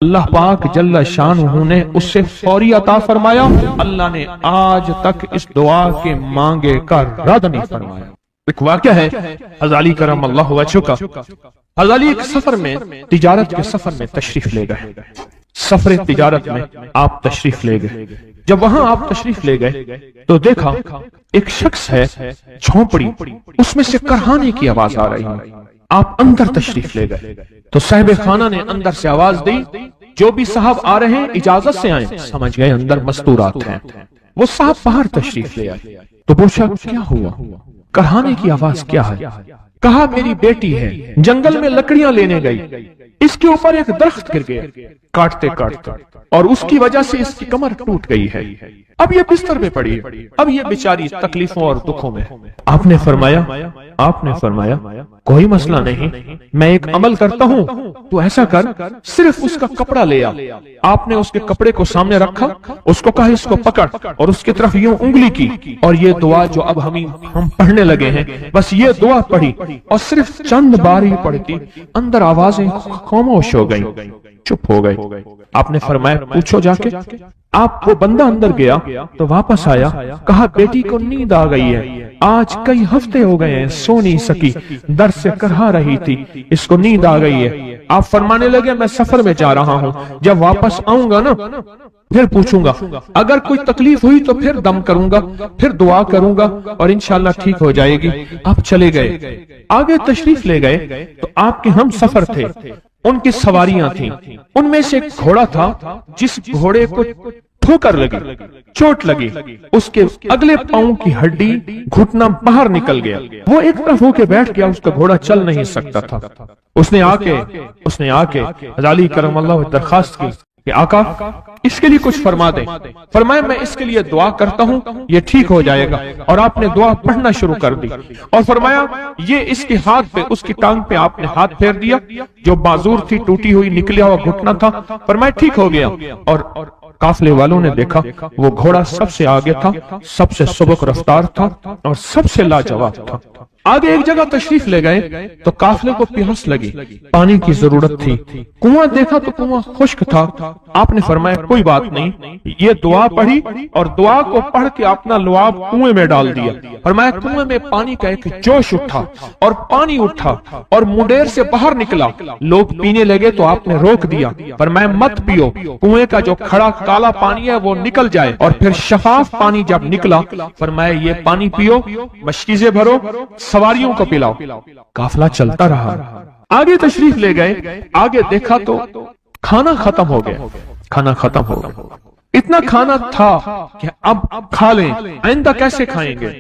اللہ پاک جل شانہ نے اس سے فوری عطا فرمایا. اللہ نے آج تک اس دعا کے مانگے کا رد نہیں فرمایا. ایک واقعہ ہے غزالی کرم اللہ وجہہ کا. غزالی ایک سفر میں تجارت کے سفر میں تشریف لے گئے. سفر تجارت میں آپ تشریف لے گئے. جب وہاں آپ تشریف لے گئے تو دیکھا ایک شخص ہے جھونپڑی, اس میں سے کرہانے کی آواز آ رہی ہے. آپ اندر تشریف لے گئے تو صاحب خانہ نے اندر سے آواز دی, جو بھی صاحب آ رہے ہیں اجازت سے آئیں. سمجھ گئے اندر مستورات ہیں. وہ صاحب باہر تشریف لے آئے تو پوچھا کیا ہوا, کرہانے کی آواز کیا ہے؟ کہا میری بیٹی ہے, جنگل میں لکڑیاں لینے گئی, اس کے اوپر ایک درخت گر گیا کاٹتے کاٹتے, اور اس کی وجہ سے اس کی کمر ٹوٹ گئی ہے. اب یہ بستر میں پڑی ہے, اب یہ بیچاری تکلیفوں اور دکھوں میں. آپ نے فرمایا کوئی مسئلہ نہیں, میں ایک عمل کرتا ہوں, تو ایسا کر صرف اس کا کپڑا لے آ. آپ نے اس کے کپڑے کو سامنے رکھا, اس کو کہا اس کو پکڑ, اور اس کی طرف یوں انگلی کی, اور یہ دعا جو اب ہم پڑھنے لگے ہیں, بس یہ دعا پڑھی, اور صرف چند بار ہی پڑھتی اندر آوازیں خاموش ہو گئی, چپ ہو گئی. آپ نے فرمایا پوچھو جا کے. آپ وہ بندہ اندر گیا تو واپس آیا, کہا بیٹی کو نیند آ گئی ہے, آج کئی ہفتے ہو گئے ہیں سو نہیں سکی, درد سے کرہا رہی تھی, اس کو نیند آ گئی ہے. آپ فرمانے لگے میں سفر میں جا رہا ہوں, جب واپس آؤں گا نا پھر پوچھوں گا, اگر کوئی تکلیف ہوئی تو پھر دم کروں گا, پھر دعا کروں گا, اور انشاءاللہ ٹھیک ہو جائے گی. آپ چلے گئے, آگے تشریف لے گئے تو آپ کے ہم سفر تھے, ان کی سواریاں تھیں. ان میں سے ایک گھوڑا تھا جس گھوڑے کو ٹھوکر لگی, چوٹ لگی, اس کے اگلے پاؤں کی ہڈی گھٹنا باہر نکل گیا. وہ ایک طرف ہو کے بیٹھ گیا, اس کا گھوڑا چل نہیں سکتا تھا. اس نے آ کے غزالی کرم اللہ درخواست کی کہ آقا اس کے لیے کچھ فرما دیں. فرمایا میں اس کے لیے دعا کرتا ہوں, یہ ٹھیک ہو جائے گا. اور آپ نے دعا پڑھنا شروع کر دی, اور فرمایا یہ اس کے ہاتھ پہ, اس کی ٹانگ پہ آپ نے ہاتھ پھیر دیا, جو معذور تھی ٹوٹی ہوئی نکلیا ہوا گھٹنا تھا. فرمایا ٹھیک ہو گیا. اور قافلے والوں نے دیکھا وہ گھوڑا سب سے آگے تھا, سب سے سبق رفتار تھا, اور سب سے لاجواب تھا. آگے ایک جگہ تشریف لے گئے تو قافلے کو پیاس لگی, پانی کی ضرورت تھی. کنواں دیکھا تو کنواں خشک تھا. آپ نے فرمایا کوئی بات نہیں, یہ دعا پڑھی, اور دعا کو پڑھ کے اپنا لعاب کنویں میں ڈال دیا. فرمایا کنویں میں پانی کا ایک جوش اٹھا, اور پانی اٹھا اور منڈیر سے باہر نکلا. لوگ پینے لگے تو آپ نے روک دیا. فرمایا مت پیو, کنویں کا جو کھڑا کالا پانی ہے وہ نکل جائے, اور پھر شفاف پانی جب نکلا فرمایا یہ پانی پیو, مشکیزیں بھرو, سواریوں کو پلاؤ. قافلہ چلتا رہا. آگے تشریف لے گئے, آگے دیکھا تو کھانا ختم ہو گیا. اتنا کھانا تھا کہ اب کھا لیں, آئندہ کیسے کھائیں گے.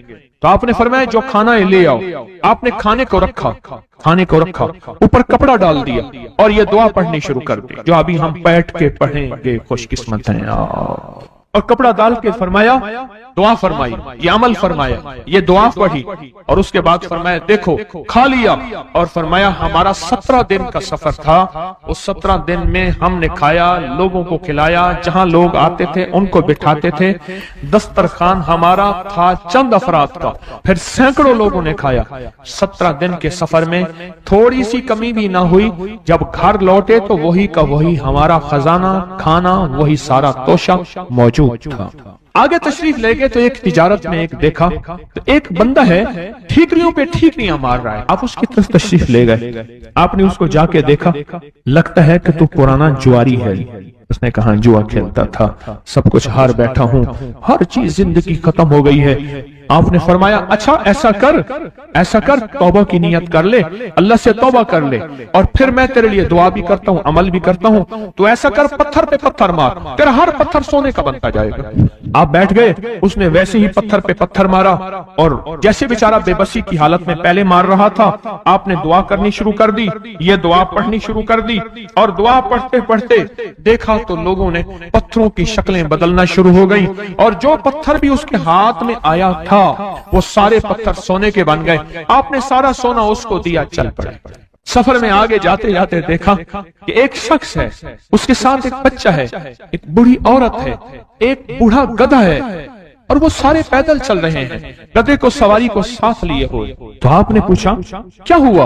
تو آپ نے فرمایا جو کھانا ہے لے آؤ. آپ نے کھانے کو رکھا, اوپر کپڑا ڈال دیا, اور یہ دعا پڑھنی شروع کر دی جو ابھی ہم بیٹھ کے پڑھیں گے. خوش قسمت ہیں. اور کپڑا ڈال کے فرمایا دعا فرمائی, یہ عمل فرمایا, یہ دعا پڑھی, اور اس کے بعد فرمایا دیکھو کھا لیا. اور فرمایا ہمارا 17 دن کا سفر تھا, اس 17 دن میں ہم نے کھایا, لوگوں کو کھلایا, جہاں لوگ آتے تھے ان کو بٹھاتے تھے. دسترخوان ہمارا تھا چند افراد کا, پھر سینکڑوں لوگوں نے کھایا. 17 دن کے سفر میں تھوڑی سی کمی بھی نہ ہوئی. جب گھر لوٹے تو وہی کا وہی ہمارا خزانہ, کھانا وہی سارا توشہ موجود تھا. آگے تشریف لے گئے تو ایک تجارت میں ایک دیکھا تو ایک بندہ ہے ٹھیکریوں پہ ٹھیکریاں مار رہا ہے. آپ اس کی طرف تشریف لے گئے, آپ نے اس کو جا کے دیکھا, لگتا ہے کہ تو پرانا جواری ہے. اس نے کہا جوا کھیلتا تھا, سب کچھ ہار بیٹھا ہوں, ہر چیز زندگی ختم ہو گئی ہے. آپ نے فرمایا اچھا ایسا کر توبہ کی نیت کر لے, اللہ سے توبہ کر لے, اور پھر میں تیرے لیے دعا بھی کرتا ہوں, عمل بھی کرتا ہوں. تو ایسا کر پتھر پہ پتھر مار, تیرا ہر پتھر سونے کا بنتا جائے گا. آپ بیٹھ گئے, اس نے ویسے ہی پتھر پہ پتھر مارا, اور جیسے بیچارہ بے بسی کی حالت میں پہلے مار رہا تھا, آپ نے دعا کرنی شروع کر دی, یہ دعا پڑھنی شروع کر دی. اور دعا پڑھتے پڑھتے دیکھا تو لوگوں نے پتھروں کی شکلیں بدلنا شروع ہو گئی, اور جو پتھر بھی اس کے ہاتھ میں آیا تھا وہ سارے پتھر سونے کے بن گئے. آپ نے سارا سونا اس کو دیا, چل پڑے. سفر میں آگے جاتے جاتے دیکھا کہ ایک شخص ہے, اس کے ساتھ ایک بچہ ہے, ایک بوڑھی عورت ہے, ایک بوڑھا گدھا ہے. اور وہ سارے پیدل چل رہے ہیں گدھے کو سواری کو ساتھ لیے ہوئے۔ تو آپ نے پوچھا کیا ہوا؟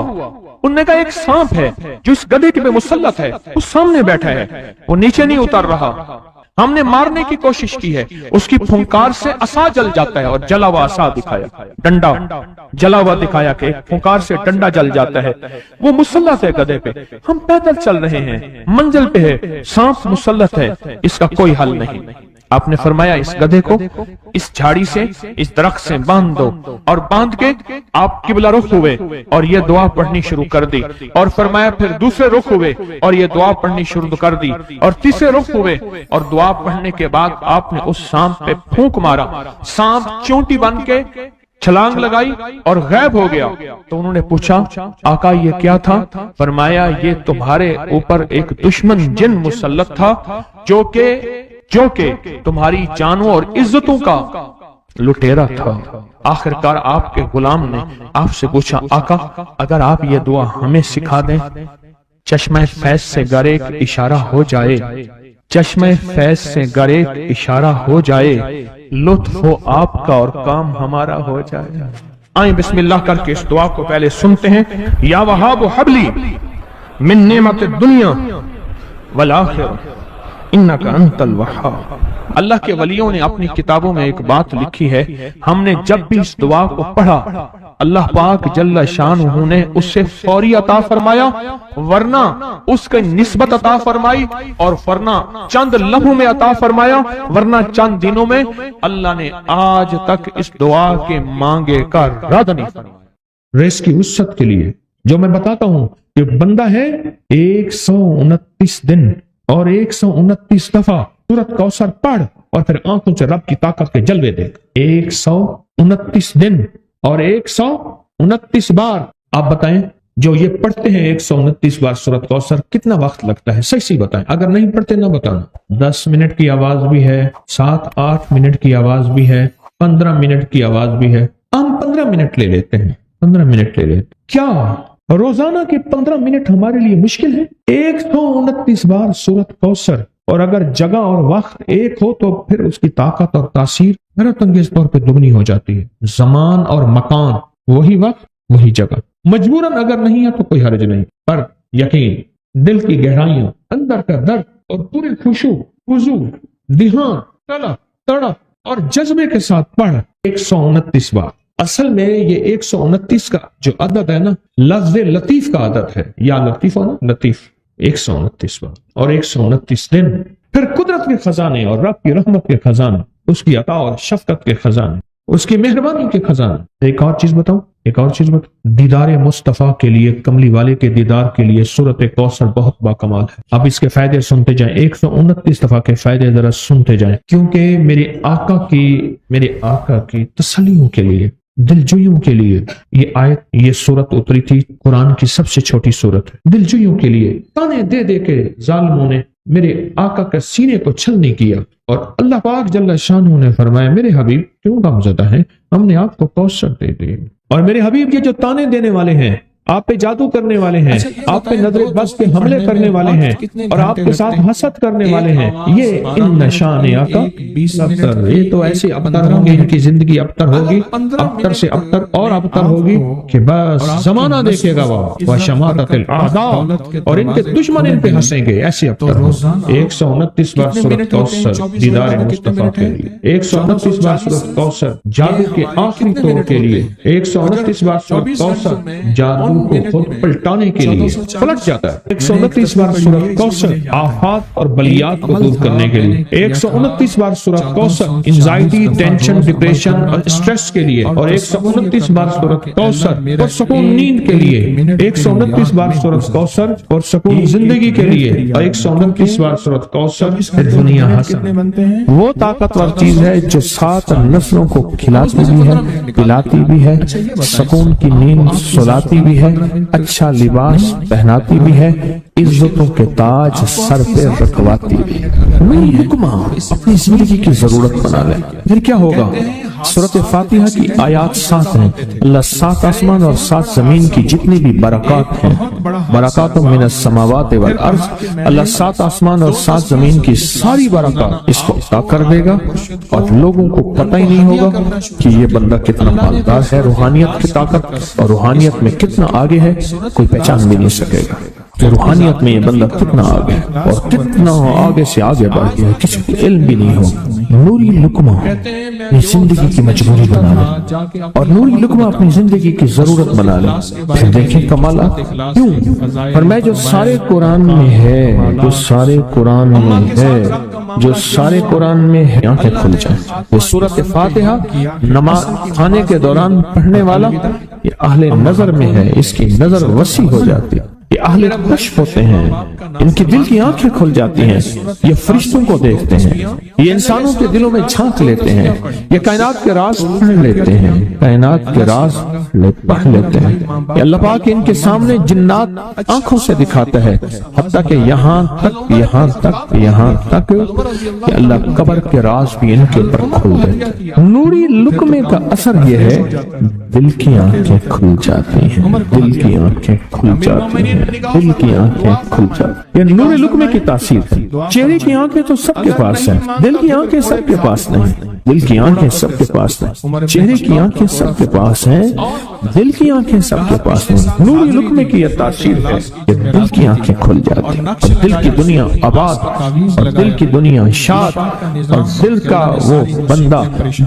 انہوں نے کہا ایک سانپ ہے جو اس گدھے کے پہ مسلط ہے، اس سامنے بیٹھا ہے، وہ نیچے نہیں اتر رہا، ہم نے مارنے کی کوشش کی ہے، اس کی پھنکار سے عصا جل جاتا ہے، اور جلا ہوا عصا دکھایا، ڈنڈا جلا ہوا دکھایا کہ ایک پھنکار سے ڈنڈا جل جاتا ہے، وہ مسلط ہے گدھے پہ، ہم پیدل چل رہے ہیں، منزل پہ ہے، سانپ مسلط ہے، اس کا کوئی حل نہیں۔ آپ نے فرمایا اس گدھے کو اس جھاڑی سے، اس درخت سے باندھ دو، اور باندھ کے آپ قبلہ رخ ہوئے اور یہ دعا پڑھنی شروع کر دی، اور فرمایا پھر دوسرے رخ ہوئے اور یہ دعا پڑھنی شروع کر دی، اور تیسرے رخ ہوئے اور دعا پڑھنے کے بعد آپ نے اس سانپ پہ پھونک مارا، سانپ چونٹی بن کے چھلانگ لگائی اور غائب ہو گیا۔ تو انہوں نے پوچھا آقا یہ کیا تھا؟ فرمایا یہ تمہارے اوپر ایک دشمن جن مسلط تھا جو کہ تمہاری جانوں اور عزتوں کا لٹیرا تھا۔ آخرکار آپ کے غلام نے آپ سے پوچھا آقا اگر آپ یہ دعا ہمیں سکھا دیں، چشمہ فیض سے گر ایک اشارہ ہو جائے، چشمہ فیض سے گر ایک اشارہ ہو جائے، لطف ہو آپ کا اور کام ہمارا ہو جائے۔ آئیں بسم اللہ کر کے اس دعا کو پہلے سنتے ہیں۔ یا وہاب حبلی من نعمت الدنیا والآخرہ انک انت الوہاب۔ اللہ کے ولیوں نے اپنی کتابوں میں ایک بات لکھی ہے، ہم نے جب بھی اس دعا کو پڑھا اللہ پاک جل شانہ نے اس سے فوری عطا فرمایا، ورنہ اس کے نسبت عطا فرمائی، اور ورنہ چند لمحوں میں عطا فرمایا، ورنہ چند دنوں میں۔ اللہ نے آج تک اس دعا کے مانگے کا رد نہیں فرمایا۔ ریس کی وسعت کے لیے جو میں بتاتا ہوں کہ بندہ ہے 129 دن اور 129 دفعہ سورۃ کوثر پڑھ اور پھر آنکھوں سے رب کی طاقت کے جلوے دیکھ۔ 129 دن اور 129 بار۔ آپ بتائیں جو یہ پڑھتے ہیں 129 بار سورۃ کوثر کتنا وقت لگتا ہے؟ صحیح بتائیں، اگر نہیں پڑھتے نہ بتانا۔ 10 منٹ کی آواز بھی ہے، 7-8 منٹ کی آواز بھی ہے، 15 منٹ کی آواز بھی ہے۔ ہم 15 منٹ لے لیتے ہیں، 15 منٹ لے لیتے۔ کیا روزانہ کے 15 منٹ ہمارے لیے مشکل ہے؟ 129 بار سورۃ کوثر، اور اگر جگہ اور وقت ایک ہو تو پھر اس کی طاقت اور تاثیر حیرت انگیز طور پہ دگنی ہو جاتی ہے۔ زمان اور مکان وہی وقت وہی جگہ، مجبوراً اگر نہیں ہے تو کوئی حرج نہیں، پر یقین دل کی گہرائیوں، اندر کا درد اور پورے خشوع خضوع، دھیان، طلب تڑپ اور جذبے کے ساتھ پڑھ 129 بار۔ اصل میں یہ 129 کا جو عدد ہے نا، لفظ لطیف کا عدد ہے، یا لطیف ہو نا، لطیف 129 بار اور 129 دن۔ پھر قدرت کے خزانے اور رب کی رحمت کے خزانے، اس کی عطا اور شفقت کے خزانے، اس کی مہربانی کے خزانے۔ ایک اور چیز بتاؤں، دیدار مصطفیٰ کے لیے، کملی والے کے دیدار کے لیے سورۃ کوثر بہت باکمال ہے۔ اب اس کے فائدے سنتے جائیں، 129 دفعہ کے فائدے ذرا سنتے جائیں، کیونکہ میرے آقا کی تسلیوں کے لیے، دلجوئیوں کے لیے یہ آیت، یہ سورت اتری تھی۔ قرآن کی سب سے چھوٹی سورت ہے۔ دلجوئیوں کے لیے تانے دے دے کے ظالموں نے میرے آقا کے سینے کو چھلنی کیا، اور اللہ پاک جل شانہ نے فرمایا میرے حبیب کیوں غمزدہ ہیں، ہم نے آپ کو کوثر دے دی۔ اور میرے حبیب یہ جو تانے دینے والے ہیں، آپ پہ جادو کرنے والے ہیں، آپ پہ نظر بس کے حملے کرنے والے ہیں، اور آپ کے ساتھ حسد کرنے والے ہیں، یہ ان نشان آقا ابتر، یہ تو ایسے ابتر ہوں گے، ان کی زندگی ابتر ہوگی، ابتر سے ابتر اور ابتر ہوگی کہ بس زمانہ دیکھے گا وہ شماتت الاعداء، اور ان کے دشمن ان پہ ہنسیں گے، ایسے ابتر ہوں۔ 129 بار سورۃ کوثر دیدار مصطفیٰ کے لیے، 129 بار سورۃ کوثر جادو کے آخری طور کے لیے، 129 بار سورۃ کوثر جادو کو خود پلٹانے کے لیے، پلٹ جاتا ہے۔ 129 بار سورۃ کوثر آفات اور بلیات کو دور کرنے کے لیے، 129 بار سورۃ کوثر انزائٹی، ٹینشن، ڈپریشن اور سٹریس کے لیے، اور 129 بار سورۃ کوثر اور سکون نیند کے لیے، 129 بار سورۃ کوثر اور سکون زندگی کے لیے، اور 129 بار سورۃ کوثر دنیا حسن۔ وہ طاقتور چیز ہے جو 7 نسلوں کو کھلاتی بھی ہے، پلاتی بھی ہے، سکون کی نیند سلاتی بھی ہے، اچھا لباس پہناتی بھی ہے، عزتوں کے تاج سر پہ رکھواتی بھی ہے۔ نہیں حکمہ اپنی زندگی کی ضرورت بنا لے، پھر کیا ہوگا؟ سورۃ فاتحہ کی آیات 7 ہیں۔ اللہ 7 آسمان اور 7 زمین کی جتنی بھی برکات ہیں، برکات من السماوات والارض، اللہ 7 آسمان اور 7 زمین کی ساری برکات اس کو عطا کر دے گا، اور لوگوں کو پتہ ہی نہیں ہوگا کہ یہ بندہ کتنا مالدار ہے، روحانیت کی طاقت اور روحانیت میں کتنا آگے ہے کوئی پہچان بھی نہیں سکے گا کہ روحانیت میں یہ بندہ کتنا آگے اور کتنا آگے سے آگے بڑھ گیا ہے، کسی کو علم بھی نہیں ہوگا۔ نوری لقمہ یہ زندگی کی مجبوری بنا لے اور نوری لقمہ اپنی زندگی کی ضرورت بنا لے۔ پھر دیکھیں کمالات کیوں، اور میں جو سارے قرآن میں ہے، جو سارے قرآن میں ہے، جو سارے قرآن میں ہے، آنکھیں کھل جائیں۔ یہ سورۃ فاتحہ نماز کھانے کے دوران پڑھنے والا یہ اہل نظر میں ہے، اس کی نظر وسیع ہو جاتی ہے، یہ اہل کشف ہوتے ہیں، ان کی دل کی آنکھیں کھل جاتی ہیں، یہ فرشتوں کو دیکھتے ہیں، یہ انسانوں کے دلوں میں جھانک لیتے ہیں، یہ کائنات کے راز پڑھ لیتے ہیں، کائنات کے راز پڑھ لیتے ہیں۔ یہ اللہ پاک ان کے سامنے جنات آنکھوں سے دکھاتا ہے، حتیٰ کہ یہاں تک کہ اللہ قبر کے راز بھی ان کے اوپر کھل دیتے ہیں۔ نوری لقمے کا اثر یہ ہے دل کی آنکھیں کھل جاتی ہیں، دل کی آنکھیں کھل جاتی ہیں، دل کی آنکھیں کھل جاتی ہیں۔ یہ نور لقمے کی تاثیر ہے۔ چہرے کی آنکھیں تو سب کے پاس ہیں، دل کی آنکھیں سب کے پاس نہیں، دل کی آنکھیں سب کے پاس نہیں، چہرے کی آنکھیں سب کے پاس ہیں، دل کی آنکھیں سب کے پاس نہیں۔ نور لقمے کی یہ تاثیر ہے کہ دل کی آنکھیں کھل جاتی ہیں اور دل کی دنیا آباد اور دل کی دنیا شاد اور دل کا وہ بندہ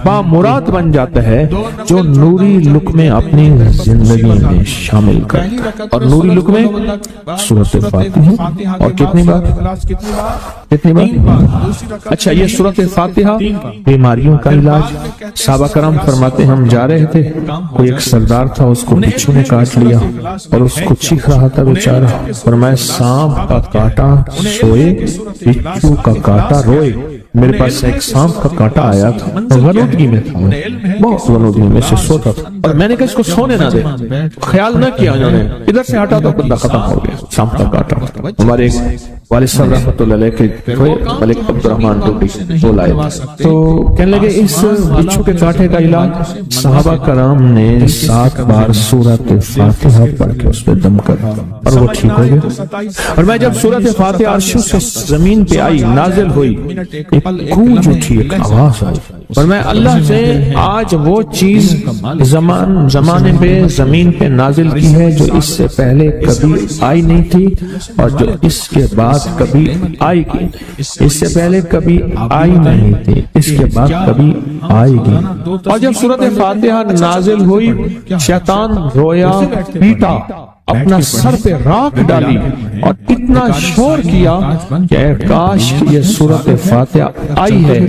بامراد بن جاتا ہے جو نوری لقمے اپنی زندگی میں شامل کرتا ہے۔ اور نوری لقمے سورۃ فاتحہ اور کتنی بار؟ اچھا، یہ سورۃ فاتحہ بیماریوں کا علاج۔ صحابہ کرام فرماتے ہم جا رہے تھے، کوئی ایک سردار تھا، اس کو بچھو نے کاٹ لیا اور اس کو چیخ رہا تھا بیچارہ، فرمایا سانپ کا کاٹا سوئے، بچھو کا کاٹا روئے۔ میرے پاس ایک سانپ کا کاٹا آیا تھا، غنودگی میں تھا، بہت غنودگی میں سے سوتا تھا، اور میں نے کہا اس کو سونے نہ دے، خیال نہ کیا انہوں نے، ادھر سے ہٹا تو بندہ ختم ہو گیا، سانپ کا کاٹا۔ ہمارے والد صاحب رحمۃ اللہ علیہ کے ملک عبد الرحمن ٹوٹی وہ لائے تو کہنے لگے اس بچھو کے کاٹے کا علاج صحابہ کرام نے 7 بار سورۃ فاتحہ پڑھ کے اس پہ دم کر اور وہ ٹھیک ہو گیا۔ اور میں جب سورۃ فاتحہ عرش سے زمین پہ آئی، نازل ہوئی، ایک گونج اٹھی، ایک آواز آئی، اور میں اللہ سے آج وہ چیز زمانے پہ زمین پہ نازل کی ہے جو اس سے پہلے کبھی آئی نہیں تھی اور جو اس کے بعد کبھی آئے گی، اس سے پہلے کبھی آئی نہیں تھی، اس کے بعد کبھی آئے گی۔ اور جب سورۃ فاتحہ نازل ہوئی، شیطان رویا، پیٹا، اپنا سر پہ راکھ ڈالی اور اتنا شور کیا کہ اے کاش یہ سورۃ فاتحہ آئی ہے،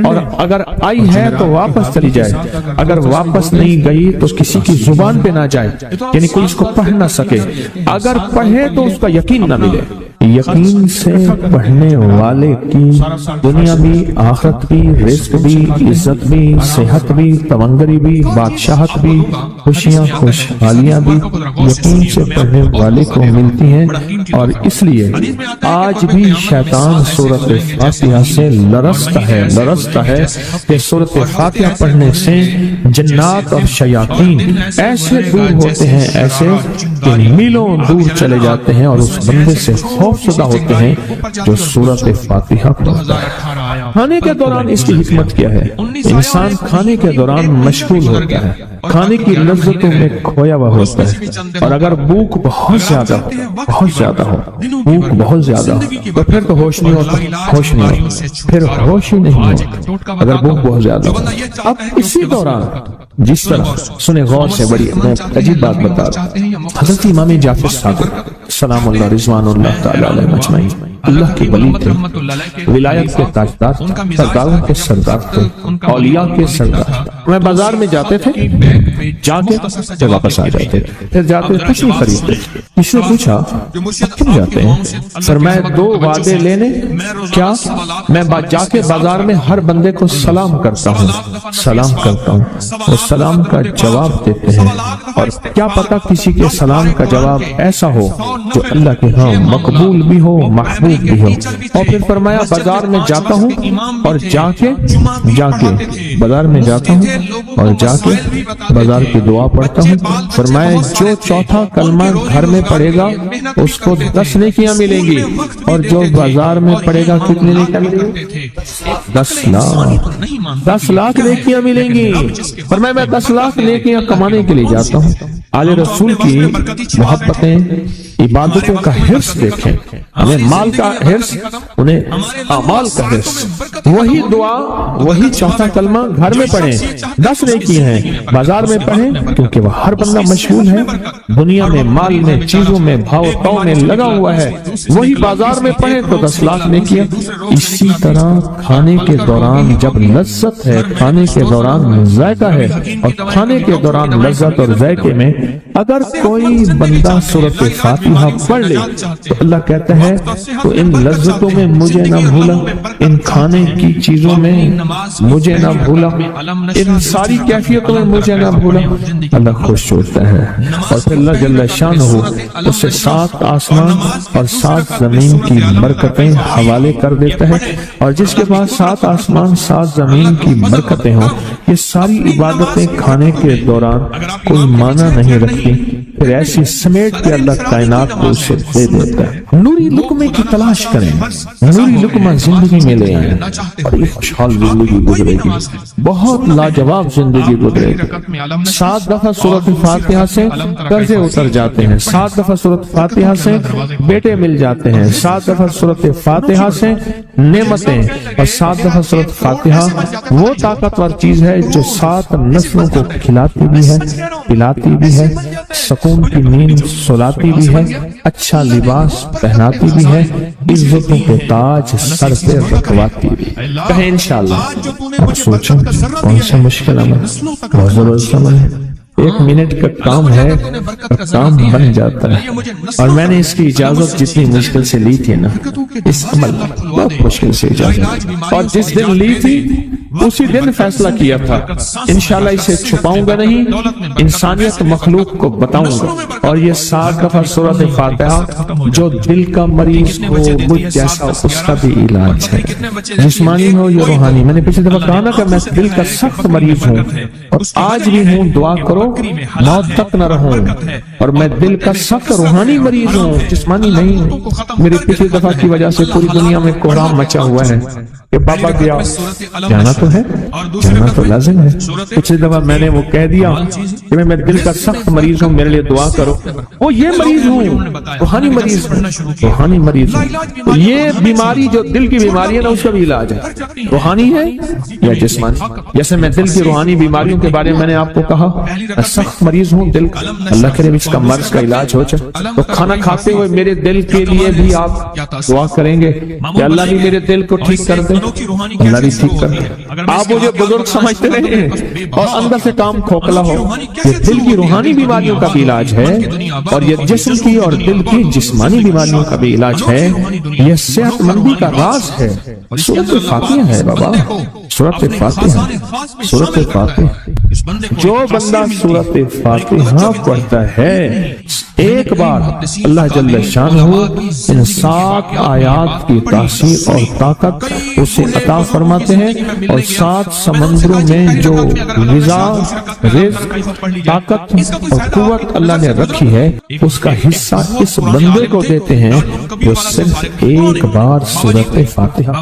اور اگر آئی ہے تو واپس چلی جائے، اگر واپس نہیں گئی تو کسی کی زبان پہ نہ جائے، یعنی کوئی اس کو پڑھ نہ سکے، اگر پڑھے تو اس کا یقین نہ ملے۔ یقین سے پڑھنے والے کی دنیا بھی، آخرت بھی، رزق بھی، عزت بھی، صحت بھی، تونگری بھی، بادشاہت بھی، خوشیاں خوشحالیاں بھی یقین سے پڑھنے والے کو ملتی ہیں۔ اور اس لیے آج بھی شیطان سورۃ فاتحہ سے لرزتا ہے کہ سورۃ فاتحہ پڑھنے سے جنات اور شیاطین ایسے دور ہوتے ہیں، ایسے کہ میلوں دور چلے جاتے ہیں اور اس بندے سے خوف زدہ ہوتے ہیں جو سورۃ فاتحہ پڑھتا ہے۔ کھانے کے دوران اس کی حکمت کیا ہے؟ انسان کھانے کے دوران مشغول ہوتا ہے، کھانے کی لذتوں میں کھویا ہوا ہوتا ہے، اور اگر بھوک بہت زیادہ ہو تو پھر تو ہوش نہیں ہوتا، پھر ہوش ہی نہیں ہوتا اگر بھوک بہت زیادہ ہو۔ اب اسی دوران جس طرح سنے غور سے، بڑی میں عجیب بات بتا رہا ہوں، حضرت امام جعفر صادق سلام اللہ رضوان اللہ تعالی علیہ مجمعین اللہ کے ولی تھے، ولایت کے تاجدار تھے، سرداروں کے سردار تھے، اولیاء کے سردار تھے۔ میں بازار میں جاتے تھے، جا کے واپس آ جاتے تھے، پھر جاتے کچھ نہیں خریدتے۔ کسی نے پوچھا کیوں جاتے ہیں؟ فرمایا 2 وعدے لینے، کیا میں جا کے بازار میں ہر بندے کو سلام کرتا ہوں، وہ سلام کا جواب دیتے ہیں، اور کیا پتہ کسی کے سلام کا جواب ایسا ہو جو اللہ کے ہاں مقبول بھی ہو محبوب بھی ہو۔ اور پھر فرمایا بازار میں جاتا ہوں اور جا کے بازار میں جاتا ہوں اور جا کے بازار کی دعا پڑھتا ہوں۔ فرمایا جو چوتھا کلمہ گھر میں پڑھے گا اس کو 10 نیکیاں ملیں گی، اور جو بازار میں پڑھے گا کتنے نیکیاں ملیں گی؟ 10 لاکھ نیکیاں ملیں گی۔ فرمایا میں 10 لاکھ نیکیاں کمانے کے لیے جاتا ہوں۔ آل رسول کی محبتیں، عبادتوں کا حرص دیکھیں، ہمیں مال کا حرص، انہیں اعمال کا حرص۔ وہی دعا، وہی چوتھا کلمہ گھر میں پڑھیں، 10 نیکیاں ہیں، بازار میں پڑھیں کیونکہ وہ ہر بندہ مشغول ہے، دنیا میں، مال میں، چیزوں میں، بھاؤ تاؤ میں لگا ہوا ہے۔ وہی بازار میں پڑھیں تو 10 لاکھ نیکیاں۔ اسی طرح کھانے کے دوران جب لذت ہے، کھانے کے دوران ذائقہ ہے، اور کھانے کے دوران لذت اور ذائقے میں اگر کوئی بندہ سورۃ فاتحہ پڑھ لے تو اللہ کہتا ہے تو ان لذتوں میں مجھے نہ بھولا، ان کھانے کی چیزوں میں مجھے نہ بھولا، ان ساری کیفیتوں میں مجھے نہ بھولا۔ اللہ خوش ہوتا ہے، اور پھر اللہ جل شانہ اسے 7 آسمان اور 7 زمین کی برکتیں حوالے کر دیتا ہے۔ اور جس کے پاس 7 آسمان 7 زمین کی برکتیں ہوں، یہ ساری عبادتیں کھانے کے دوران کوئی معنی نہیں رکھتی، پھر ایسی سمیٹ کے اللہ کائنات کو اسے دے دیتا ہے۔ نوری لقمے کی تلاش کریں، نوری لقمہ زندگی میں لے آئیں، اور ایک خوشحال زندگی گزرے گی، بہت لاجواب زندگی گزرے گی۔ 7 دفعہ سورۃ فاتحہ سے قرضے اتر جاتے ہیں، 7 دفعہ سورۃ فاتحہ سے بیٹے مل جاتے ہیں، 7 دفعہ سورۃ فاتحہ سے نعمتیں، اور 7 دفعہ سورۃ فاتحہ وہ طاقتور چیز ہے جو 7 نسلوں کو کھلاتی بھی ہے، پلاتی بھی ہے، سکون کی نیند سلاتی بھی ہے، اچھا لباس پہناتی بھی ہے، عزتوں کے تاج سر پہ رکھواتی بھی۔ کہیں انشاءاللہ سوچیں کون سا مشکل عمل، بہت زبردست عمل ہے، 1 منٹ کا کام ہے اور کام بن جاتا ہے۔ اور میں نے اس کی اجازت جتنی مشکل سے لی تھی نا، اس عمل بہت مشکل سے اجازت، اور جس دن لی تھی اسی دن فیصلہ کیا تھا انشاءاللہ اسے چھپاؤں گا نہیں، انسانیت مخلوق کو بتاؤں گا۔ اور یہ 7 دفعہ سورۃ فاتحہ جو دل کا مریض ہو مجھ جیسا اس کا بھی علاج ہے، جسمانی ہو یا روحانی۔ میں نے پچھلی دفعہ کہا نا کہ میں دل کا سخت مریض ہوں اور آج بھی ہوں، دعا کرو موت تک نہ رہوں، اور میں دل کا سخت روحانی مریض ہوں، جسمانی نہیں ہوں۔ میری پچھلی دفعہ کی وجہ سے پوری دنیا میں کوہرام مچا ہوا ہے کہ بابا گیا، جانا تو ہے، جانا تو لازم ہے۔ پچھلی دفعہ میں نے وہ کہہ دیا کہ میں دل کا سخت مریض ہوں، میرے لیے دعا کرو۔ وہ یہ مریض ہوں، روحانی مریض ہوں، روحانی مریض ہوں۔ یہ بیماری جو دل کی بیماری ہے نا، اس کا بھی علاج ہے، روحانی ہے یا جسمانی۔ جیسے میں دل کی روحانی بیماریوں کے بارے میں نے آپ کو کہا، میں سخت مریض ہوں دل کا، اللہ کرے اس کا مرض کا علاج ہو جائے۔ تو کھانا کھاتے ہوئے میرے دل کے لیے بھی آپ دعا کریں گے کہ اللہ بھی میرے دل کو ٹھیک کر دے، اللہ بھی ٹھیک کر دے۔ آپ مجھے بزرگ سمجھتے رہے ہیں اور اندر سے کام کھوکھلا ہو، یہ دل کی روحانی بیماریوں کا بھی علاج ہے، اور یہ جسم کی اور دل کی جسمانی بیماریوں کا بھی علاج ہے۔ یہ صحت مندی کا راز ہے، سورۃ فاتحہ ہے بابا، سورۃ فاتحہ، سورۃ فاتحہ۔ جو بندہ سورۃ فاتحہ پڑھتا ہے ایک بار، اللہ جل شانہ ان 7 آیات کی تاثیر اور طاقت اسے عطا فرماتے ہیں، اور 7 سمندروں میں جو غذا، رزق، طاقت اور قوت اللہ نے رکھی ہے اس کا حصہ اس بندے کو دیتے ہیں جو صرف ایک بار سورۃ فاتحہ۔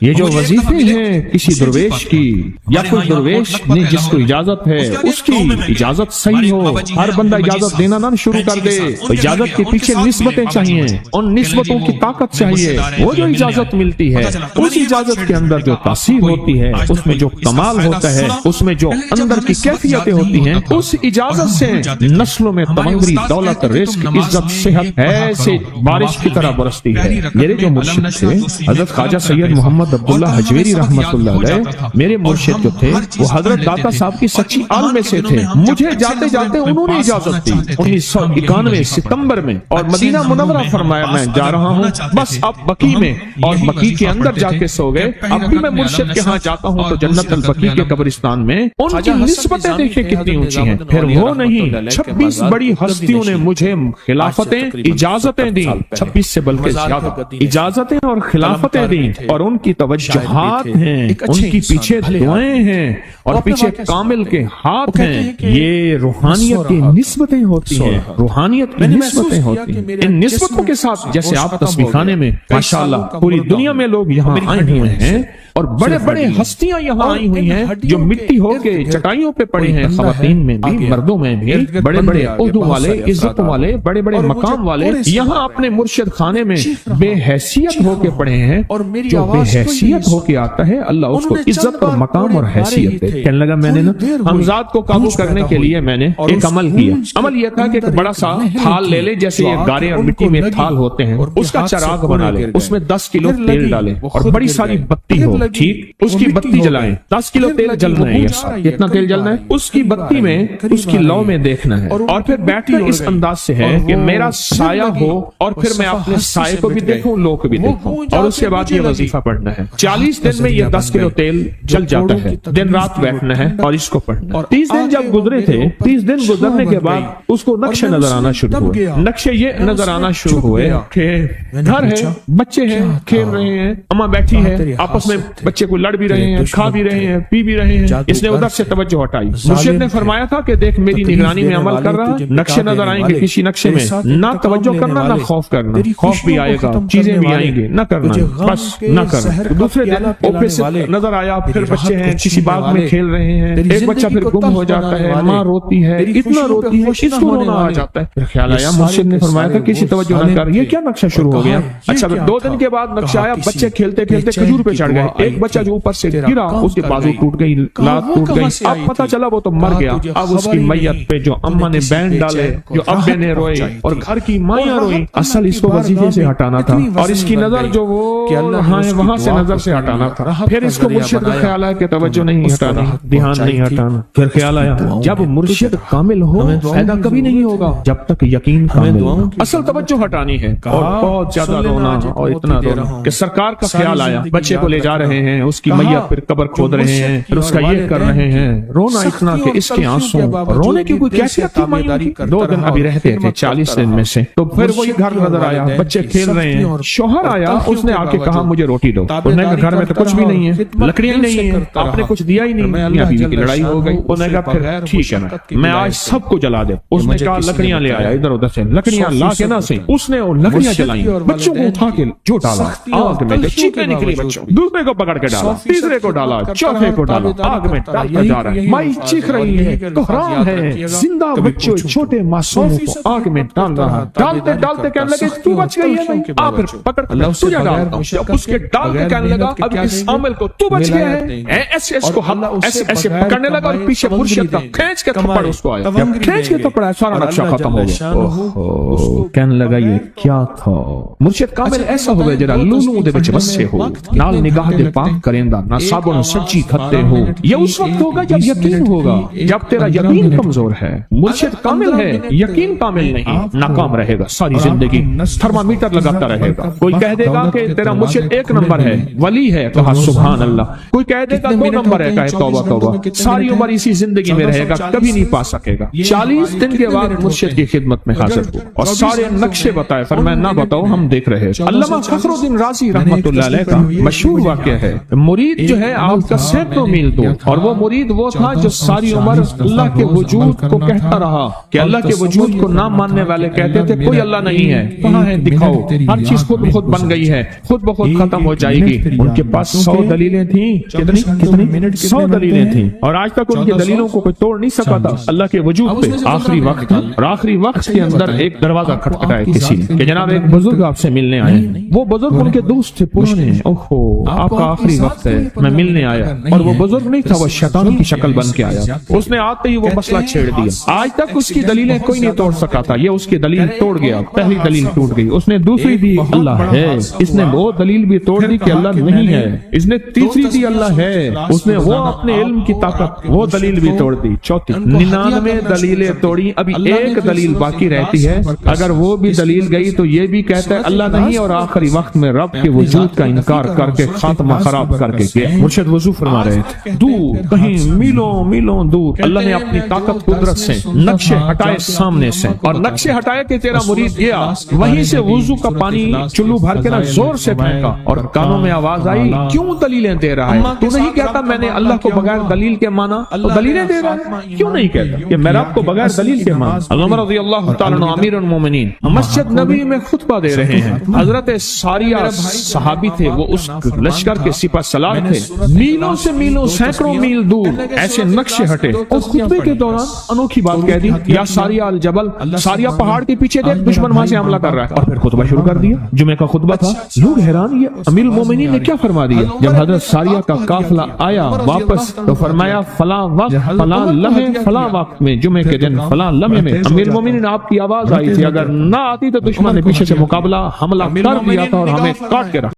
یہ جو وظیفے ہیں کسی درویش کی یا کوئی درویش نے جس کو اجازت ہے اس کی اجازت صحیح ہو، ہر بندہ اجازت دینا نہ شروع کر دے، اجازت کے پیچھے نسبتیں چاہیے، ان نسبتوں کی طاقت چاہیے۔ وہ جو اجازت ملتی ہے اس اجازت کے اندر جو تاثیر ہوتی ہے، اس میں جو کمال ہوتا ہے، اس میں جو اندر کی کیفیتیں ہوتی ہیں، اس اجازت سے نسلوں میں تمنگری، دولت، رزق، عزت، صحت ایسے بارش کی طرح برستی ہے۔ میرے جو مرشد تھے حضرت خواجہ سید محمد محمد عبداللہ حجویری رحمۃ اللہ علیہ میرے مرشد جو تھے وہ حضرت داتا صاحب کی سچی آل میں سے تھے. مجھے جاتے جاتے انہوں نے اجازت دی 1991 ستمبر میں اور مدینہ منورہ فرمایا میں جا رہا ہوں, بس اب بقی میں, اور بقی کے اندر جا کے سو گئے. اب بھی میں مرشد کے ہاں جاتا ہوں تو جنت البقیع کے قبرستان میں ان کی نسبتیں دیکھیں کتنی اونچی ہیں. پھر وہ نہیں 26 بڑی ہستیوں نے مجھے خلافتیں اجازتیں دی, 26 سے بلکہ زیادہ اجازتیں اور خلافتیں دی, اور ان کی توجہات ہیں, ان کی پیچھے دعائیں ہیں اور پیچھے کامل کے ہاتھ ہیں. یہ روحانیت کی نسبتیں ہوتی ہیں, روحانیت کی نسبتیں ہوتی ہیں. ان نسبتوں کے ساتھ جیسے آپ تصویر خانے میں ماشاءاللہ پوری دنیا میں لوگ یہاں آئے ہوئے ہیں اور بڑے بڑے ہستیاں یہاں آئی ہوئی ہیں جو مٹی ہو کے چٹائیوں پہ پڑی ہیں, خواتین میں بھی مردوں میں بھی, بڑے بڑے عہدوں والے, عزت والے, بڑے بڑے مقام والے یہاں اپنے مرشد خانے میں بے حیثیت ہو کے پڑے ہیں. جو بے حیثیت ہو کے آتا ہے اللہ اس کو عزت اور مقام اور حیثیت دے. کہنے لگا میں نے نا حمزات کو قابو کرنے کے لیے میں نے ایک عمل کیا. عمل یہ تھا کہ ایک بڑا سا تھال لے لے, جیسے یہ گارے اور مٹی میں تھال ہوتے ہیں, اس کا چراغ بنا لے, اس میں 10 کلو تیل ڈالے اور بڑی ساری بتی ہو, ٹھیک, اس کی بتی جلائیں. 10 کلو تیل جلنا ہے, کتنا تیل جلنا ہے, اس کی بتی میں اس کی لو میں دیکھنا ہے, اور پھر بیٹھ کر اس انداز سے ہے کہ میرا سایہ ہو اور پھر میں اپنے سائے کو بھی دیکھوں, لو کو بھی دیکھوں, اور اس کے بعد یہ وظیفہ پڑھنا ہے. 40 دن میں یہ 10 کلو تیل جل جاتا ہے. دن رات بیٹھنا ہے اور اس کو پڑھنا. 30 دن جب گزرے تھے, 30 دن گزرنے کے بعد اس کو نقشے نظر آنا شروع ہوئے. نقشے یہ نظر آنا شروع ہوئے کہ گھر ہے, بچے ہیں, کھیل رہے ہیں, اماں بیٹھی ہے, آپس میں بچے کو لڑ بھی رہے ہیں, کھا بھی رہے ہیں, پی بھی رہے ہیں. اس نے ادھر سے توجہ ہٹائی. مرشد نے فرمایا تھا کہ دیکھ میری نگرانی میں عمل کر رہا, نقشے نظر آئیں گے کسی نقشے میں, نہ توجہ کرنا نہ خوف کرنا. خوف بھی آئے گا, چیزیں بھی آئیں گے, نہ کرنا, بس نہ کرنا. دوسرے دن اوپر سے نظر آیا, پھر بچے ہیں کسی باغ میں کھیل رہے ہیں, ایک بچہ پھر گم ہو جاتا ہے, ماں روتی ہے, اتنا روتی ہے اس کو رونا آ جاتا ہے. پھر خیال آیا, مرشد نے فرمایا تھا کسی توجہ نہ کر, یہ کیا نقشہ شروع ہو گیا. اچھا 2 دن کے بعد نقشہ آیا, بچے کھیلتے کھیلتے کھجور پہ چڑھ گئے, ایک بچہ جو اوپر سے گرا اس کے بازو ٹوٹ گئی, لات ٹوٹ گئی. اب پتہ چلا وہ تو مر گیا. اب اس کی میت پہ جو اماں نے بینڈ ڈالے, جو ابے نے روئے اور گھر کی مائیں روئی, اصل اس کو وظیفے سے ہٹانا تھا اور اس کی نظر جو وہ وہاں سے نظر سے ہٹانا تھا. پھر اس کو مرشد کا خیال آیا کہ توجہ نہیں ہٹانا, دھیان نہیں ہٹانا. پھر خیال آیا جب مرشد کامل ہو فائدہ کبھی نہیں ہوگا جب تک یقین کامل ہو. اصل توجہ ہٹانی ہے, اور بہت زیادہ رونا اور اتنا رونا کہ سرکار کا خیال آیا, بچے کو لے جا رہے ہیں, اس کی میت پھر قبر کھود رہے ہیں, پھر اس کا یہ کر رہے ہیں, رونا اتنا کہ اس کے آنسو, رونے کی کوئی کیفیت تھی مائیوں کی. 2 دن ابھی رہتے تھے 40 دن میں سے. تو پھر وہی گھر نظر آیا, بچے کھیل رہے ہیں, شوہر آیا, اس نے آ کے کہا مجھے روٹی دو. اس نے کہا گھر میں تو کچھ بھی نہیں ہے, لکڑیاں نہیں ہیں, آپ نے کچھ دیا ہی نہیں, میاں بیوی کی لڑائی ہو گئی. اس نے کہا پھر ٹھیک ہے نا, میں آج سب کو جلا دے. اس نے کہا لکڑیاں لے آیا, ادھر ادھر سے لکڑیاں لا کے نہ صحیح, اس نے لکڑیاں جلائیں, بچوں کو اٹھا کے جو ڈالا آگ میں, چیخیں نکلی بچوں, دوسرے کو پکڑ کے ڈالا, تیسرے کو ڈالا, چوتھے کو ڈالا, آگ میں ڈالتا جا رہا ہے. مائی چیخ رہی ہے, کوہرام ہے, زندہ بچوں چھوٹے معصوموں کو آگ میں ڈال رہا. ڈالتے ڈالتے کہنے لگے تو بچ گئی ہے نہیں, آپ پھر پکڑ کے تجھے ڈالتا ہوں. جب اس کے ڈال کے کہنے لگا اب اس عامل کو تو بچ گیا ہے, ایسے اس کو ایسے پکڑنے لگا اور پیچھے مرشد کا کھینچ کے تھپڑ اس کو آیا. جب کھینچ کے تھپڑا سارا نقشہ ختم ہو گیا. کہنے لگا یہ کیا تھا. مرشد کامل ایسا ہوگا جڑا لولو دے وچ وسے ہو, نال نگاہ دے پاک کریندا, نہ صابن سچی کھتے ہو. یہ اس وقت ہوگا جب یقین ہوگا, جب تیرا یقین کمزور ہے. مرشد کامل ہے, یقین کامل نہیں, ناکام رہے گا ساری زندگی, تھرمامیٹر لگاتا رہے گا. کوئی کہہ دے گا کہ تیرا مرشد 1 نمبر ہے, ولی ہے, کہا سبحان اللہ. کوئی کہہ دے گا 2 نمبر ہے, کہے توبہ توبہ. ساری عمر اسی زندگی میں رہے گا, کبھی نہیں پا سکے گا. 40 دن کے بعد مرشد کی خدمت میں حاضر ہو اور سارے نقشے بتائے. فرمایا نہ بتاؤ, ہم دیکھ رہے ہیں. علامہ فخر الدین رازی رحمۃ اللہ علیہ کا مشہور واقعہ ہے, مرید جو ہے آپ کا سینکڑوں میل دور, اور وہ مرید وہ تھا جو ساری عمر اللہ کے وجود کو کہتا رہا کہ اللہ کے وجود کو نہ ماننے والے کہتے تھے کوئی اللہ نہیں ہے, کہاں ہے دکھاؤ, ہر چیز خود بخود بن گئی ہے, خود بخود ختم ہو جائے گی. ان کے پاس 100 دلیلیں تھیں, کتنی 100 دلیلیں تھیں, اور آج تک ان کی دلیلوں کو کوئی توڑ نہیں سکا تھا اللہ کے وجود پہ. آخری وقت اور آخری وقت کے اندر ایک دروازہ کھٹکھٹایا کسی نے کہ جناب ایک بزرگ آپ سے ملنے آئے. وہ بزرگ ان کے دوست تھے پرانے, اوہو آپ کا آخری وقت ہے, میں ملنے آیا. اور وہ بزرگ نہیں تھا, وہ شیطان کی شکل بن کے آیا. اس نے آتے ہی وہ مسئلہ چھیڑ دیا. آج تک اس کی دلیلیں کوئی نہیں توڑ سکا تھا, یہ اس کی دلیل توڑ گیا. پہلی دلیل ٹوٹ گئی, اس نے دوسری دی اللہ ہے, اس نے وہ دلیل بھی توڑ دی کہ اللہ نہیں ہے، اس نے تیسری دی اللہ ہے، اس نے وہ اپنے علم کی طاقت وہ دلیل بھی توڑ دی۔ چوتھی 99 دلیلیں توڑی، ابھی ایک دلیل باقی رہتی ہے، اگر وہ بھی دلیل گئی تو یہ بھی کہتا ہے اللہ نہیں، اور آخری وقت میں رب کے وجود کا انکار کر کے خاتمہ خراب کر کے گیا۔ مرشد وضو فرما رہے تھے، دور کہیں میلوں میلوں دور اللہ نے اپنی طاقت قدرت سے نقشے ہٹائے سامنے سے، اور نقشے ہٹائے کہ تیرا مرید گیا، وہیں سے وضو کا پانی چلو بھر کے نہ زور سے پھینکا، اور کانوں میں آواز آئی کیوں دلیلیں دے رہا ہے؟ تو نہیں کہتا میں نے اللہ کو بغیر دلیل کے مانا تو دلیلیں دے رہا ہے؟ کیوں نہیں کہتا کہ میں رب کو بغیر دلیل کے مانا؟ عمر رضی اللہ تعالیٰ عنہ امیر المومنین مسجد نبی میں خطبہ دے رہے ہیں، حضرت ساریہ صحابی تھے، وہ اس لشکر کے سپہ سالار تھے، میلوں سے میلوں سینکڑوں میل دور ایسے نقشے ہٹے، اور خطبے کے دوران انوکھی بات کہہ دی، یا ساریہ الجبل، ساریہ پہاڑ کے پیچھے دیکھ دشمن وہاں سے حملہ کر رہا ہے، اور پھر خطبہ شروع کر دیا۔ جمعہ کا خطبہ تھا، لوگ حیران، یہ امیر المومنین نے کیا فرما دیا؟ جب حضرت ساریہ کا قافلہ آیا واپس تو فرمایا فلاں وقت فلاں لمحے فلاں وقت میں جمعے کے دن فلاں لمحے میں امیر المومنین آپ کی آواز آئی تھی، اگر نہ آتی تو دشمن نے پیچھے سے مقابلہ حملہ کر دیا تھا اور ہمیں کاٹ کے رکھا۔